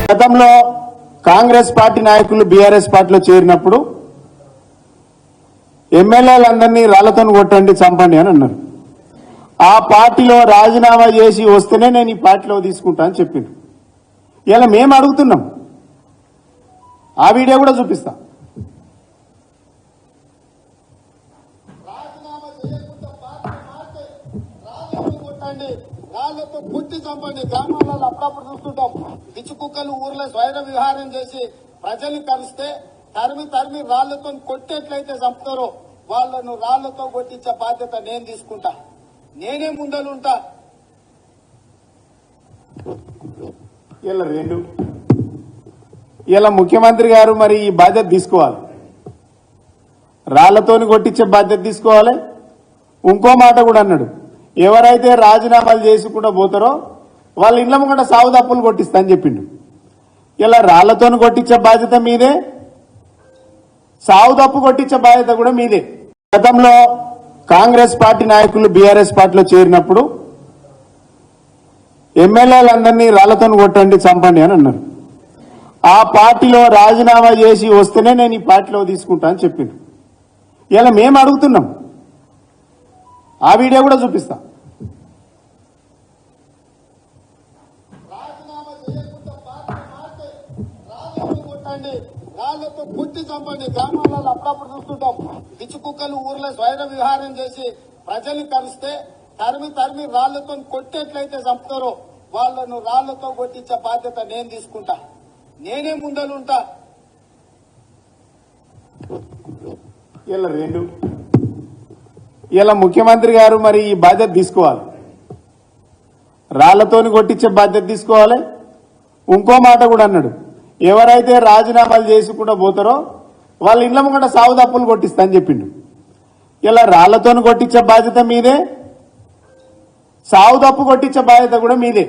గతంలో కాంగ్రెస్ పార్టీ నాయకులు బీఆర్ఎస్ పార్టీలో చేరినప్పుడు ఎమ్మెల్యేలందరినీ రాళ్లతో కొట్టండి చంపండి అని అన్నారు. ఆ పార్టీలో రాజీనామా చేసి వస్తేనే నేను ఈ పార్టీలో తీసుకుంటా అని చెప్పింది. ఇలా మేము అడుగుతున్నాం. ఆ వీడియో కూడా చూపిస్తా. రాజీనామా చేయకుండా పార్టీ మారితే రాళ్లతో కొట్టండి, రాళ్లతో కొట్టి చంపండి. గ్రామాలలో అప్పుడప్పుడు చూస్తుంటాం, పిచ్చి కుక్కలు ఊర్లో స్వైర విహారం చేసి ప్రజల్ని కలిస్తే తరిమి రాళ్లతో కొట్టేట్లయితే చంపుతారో వాళ్ళను రాళ్లతో కొట్టించే బాధ్యత నేను తీసుకుంటా. నేనే ముందలుంటా. ఇలా ముఖ్యమంత్రి గారు మరి ఈ బాధ్యత తీసుకోవాలి. రాళ్లతోని కొట్టించే బాధ్యత తీసుకోవాలి. ఇంకో మాట కూడా అన్నాడు, ఎవరైతే రాజీనామాలు చేసుకుంటూ పోతారో వాళ్ళ ఇండ్ల ముంగట సాగు తప్పులు కొట్టిస్తా అని చెప్పిండు. ఇలా రాళ్లతోని కొట్టించే బాధ్యత మీదే, సాగు తప్పు కొట్టించే బాధ్యత కూడా మీదే. గతంలో కాంగ్రెస్ పార్టీ నాయకులు బీఆర్ఎస్ పార్టీలో చేరినప్పుడు ఎమ్మెల్యేలందరినీ రాళ్లతో కొట్టండి చంపండి అని అన్నారు. ఆ పార్టీలో రాజీనామా చేసి వస్తేనే నేను ఈ పార్టీలో తీసుకుంటా అని చెప్పింది. ఇలా మేము అడుగుతున్నాం. ఆ వీడియో కూడా చూపిస్తా. రాజీనామా చేయకుండా పార్టీ మారితే రాళ్లతో కొట్టండి, రాళ్లతో కొట్టి చంపండి. గ్రామాలలో అప్పుడప్పుడు చూస్తుంటాం, పిచ్చి కుక్కలు ఊర్లో స్వైర విహారం చేసి ప్రజల్ని కలిస్తే తరిమి రాళ్లతో కొట్టేట్లయితే చంపుతారో వాళ్ళను రాళ్లతో కొట్టించే బాధ్యత నేను తీసుకుంటా. నేనే ముందలుంటా. ఇలా ముఖ్యమంత్రి గారు మరి ఈ బాధ్యత తీసుకోవాలి. రాళ్లతోని కొట్టించే బాధ్యత తీసుకోవాలి. ఇంకో మాట కూడా అన్నాడు, ఎవరైతే రాజీనామాలు చేసుకుంటూ పోతారో వాళ్ళ ఇండ్ల ముంగట సాగు తప్పులు కొట్టిస్తా అని చెప్పిండు. ఇలా రాళ్లతోని కొట్టించే బాధ్యత మీదే, సాగు తప్పు కొట్టించే బాధ్యత కూడా మీదే.